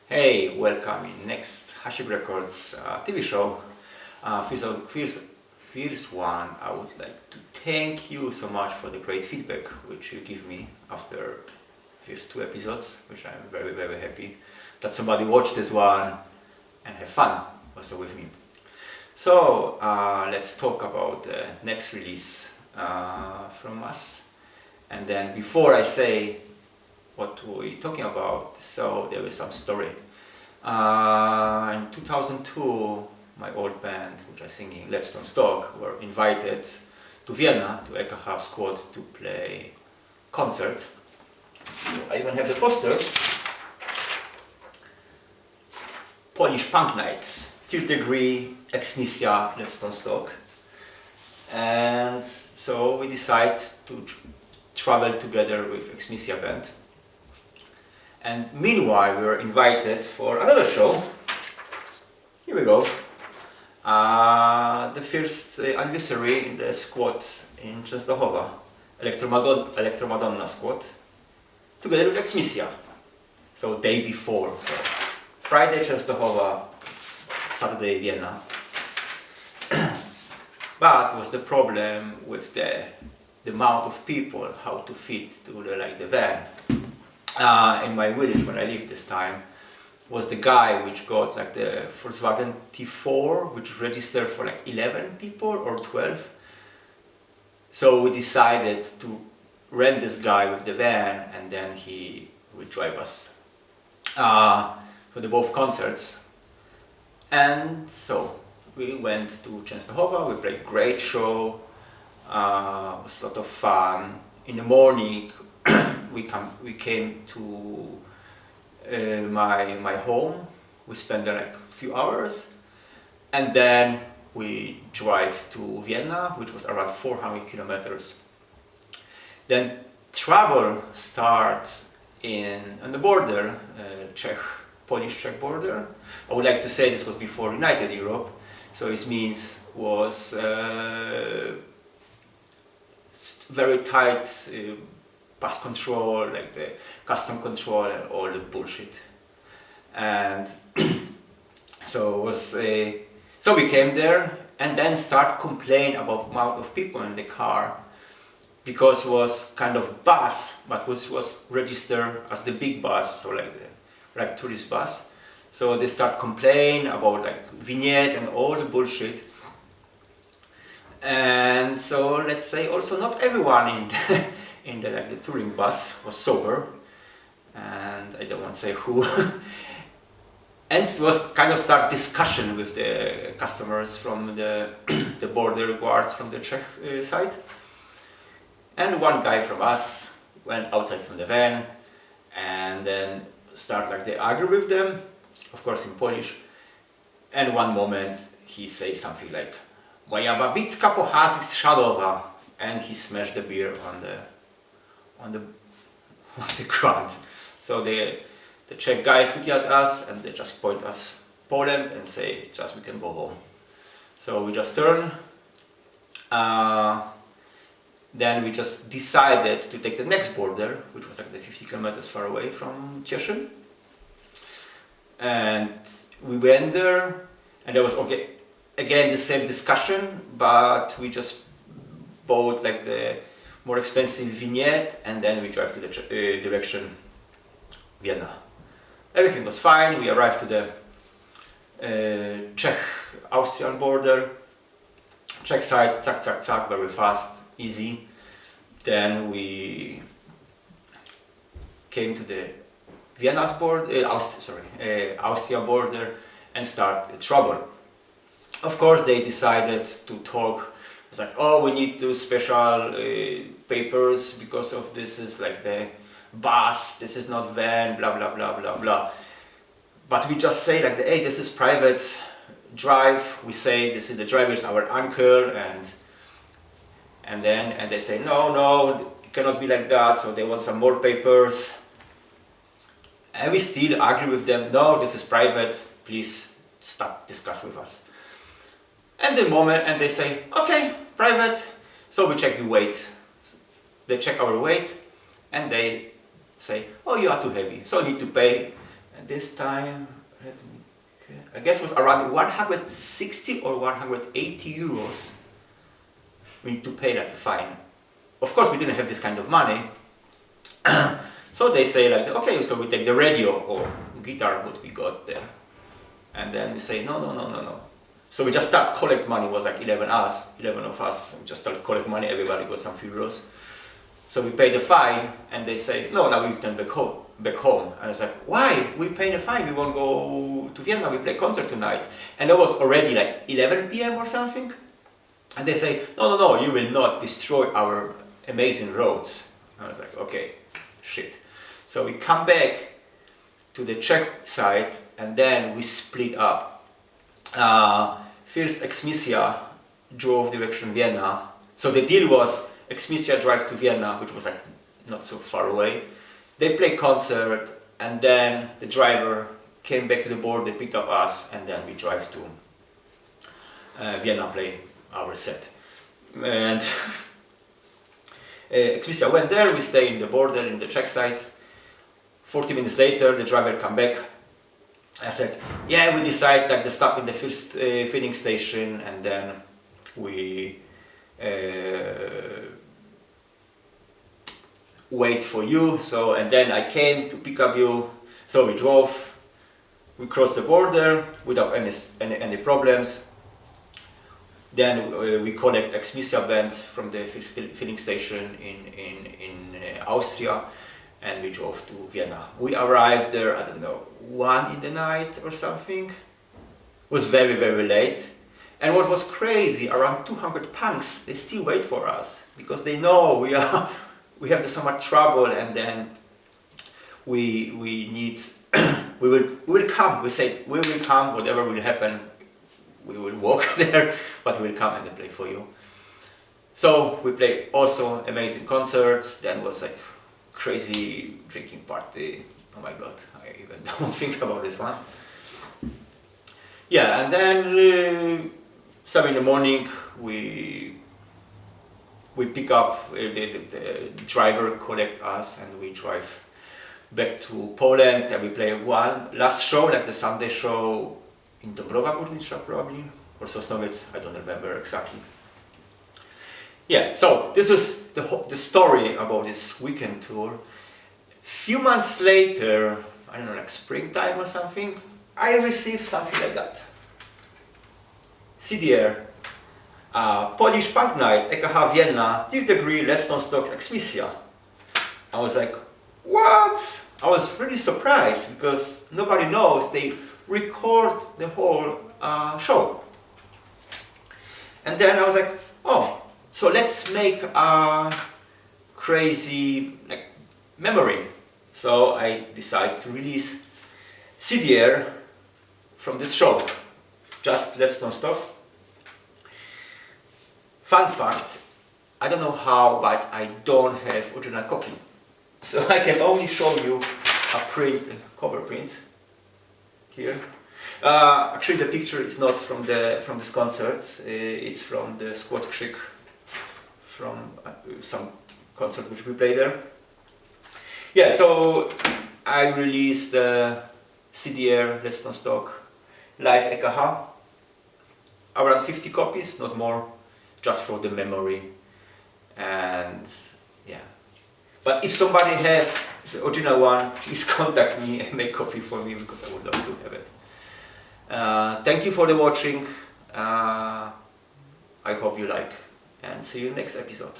Hey, welcome in next Hasiok Records TV show. First one, I would like to thank you so much for the great feedback which you give me after first two episodes, which I'm very happy that somebody watched this one and have fun also with me. So let's talk about the next release from us. And then before I say what we're talking about, so there is some story. In 2002, my old band, which I sing in Let's Don't Talk, were invited to Vienna, to EKH squad, to play concert. So I even have the poster. Polish Punk Nights, Third Degree, Ex-Missia, Let's Don't Talk. And so we decided to travel together with Ex-Missia band. And meanwhile, we were invited for another show. Here we go. The first anniversary in the squad in Częstochowa, Elektromadonna squad, together with Ex-Missia. So day before. So Friday Częstochowa, Saturday Vienna. But was the problem with the amount of people, how to fit to the van. In my village, when I lived this time, was the guy which got like the Volkswagen T4, which registered for like 11 people or 12. So we decided to rent this guy with the van, and then he would drive us for the both concerts. And so we went to Częstochowa. We played great show. It was a lot of fun. In the morning, we came to my home. We spent there like a few hours, and then we drive to Vienna, which was around 400 kilometers. Then travel start on the border, Polish-Czech border. I would like to say this was before United Europe, so it means was very tight. Pass control, like the custom control and all the bullshit. And so we came there and then start complain about amount of people in the car, because it was kind of bus, but was registered as the big bus, so like tourist bus. So they start complain about like vignette and all the bullshit. And so let's say also not everyone in the touring bus was sober, and I don't want to say who. And it was kind of start discussion with the customers from the border guards from the Czech side. And one guy from us went outside from the van and then start like they argue with them, of course in Polish. And one moment he says something like "Moja babicka pochodzi z Szadowa," and he smashed the beer on the ground. So the Czech guys look at us and they just point us Poland and say just we can go home. So we just turn. Then we just decided to take the next border, which was like the 50 kilometers far away from Cieszyn. And we went there, and there was again the same discussion, but we just bought like the more expensive vignette, and then we drive to the direction Vienna. Everything was fine. We arrived to the Czech-Austrian border. Czech side, zack, very fast, easy. Then we came to the Vienna's border, Austria border, and start trouble. Of course, they decided to talk. It's like, oh, we need to special papers because of this is like the bus, this is not van, blah blah blah blah blah. But we just say like, hey, this is private drive. We say this is the driver is our uncle, and they say no, it cannot be like that. So they want some more papers, and we still argue with them. No, this is private. Please stop discuss with us. And they say, okay, private. So we check the weight. They check our weight, and they say, oh, you are too heavy, so you need to pay. this time, I guess it was around 160 or 180 euros to pay like the fine. Of course, we didn't have this kind of money. So they say like, okay, so we take the radio or guitar what we got there. And then we say, no. So we just start collect money. It was like 11 of us. We just start collect money. Everybody got some few euros. So we pay the fine, and they say, no, now you can back home. And I was like, why? We pay the fine. We won't go to Vienna. We play concert tonight. And it was already like 11 p.m. or something. And they say, no, you will not destroy our amazing roads. I was like, okay, shit. So we come back to the Czech side, and then we split up. First Exmissia drove direction Vienna. So the deal was Exmissia drive to Vienna, which was like not so far away. They play concert, and then the driver came back to the border, picked up us, and then we drive to Vienna, play our set. And Exmissia went there, we stay in the border in the Czech side. 40 minutes later, the driver come back. I said, yeah, we decide like the stop in the first filling station, and then we wait for you. So, and then I came to pick up you. So we drove, we crossed the border without any problems. Then we collect Exmissia band from the first filling station in Austria, and we drove to Vienna. We arrived there, I don't know, 1 in the night or something. It was very, very late. And what was crazy, around 200 punks, they still wait for us because they know we have so much trouble, and then we need we will come. We say we will come, whatever will happen, we will walk there, but we will come and play for you. So we played also amazing concerts. Then was like crazy drinking party. Oh my god, I even don't think about this one. Yeah, and then 7 in the morning we pick up, the driver collect us, and we drive back to Poland, and we play one last show, like the Sunday show in Dąbrowa Górnicza probably, or Sosnowiec, I don't remember exactly. Yeah, so this was the story about this weekend tour. Few months later, I don't know, like springtime or something, I received something like that. CDR, Polish Punk Night, EKH Vienna, 3rd degree, Let's Don't Stop Exmissia. I was like, what? I was really surprised because nobody knows they record the whole show. And then I was like, oh, so let's make a crazy like memory. So I decided to release CDR from this show, just Let's Don't Stop. Fun fact, I don't know how, but I don't have original copy. So I can only show you a print, cover print, here. Actually the picture is not from this concert, it's from the Squad Krzyk, from some concert which we played there. Yeah, so I released the CDR, Let's Don't Stop, live EKH, around 50 copies, not more, just for the memory. And yeah, but if somebody have the original one, please contact me and make copy for me, because I would love to have it. Thank you for the watching. I hope you like, and see you next episode.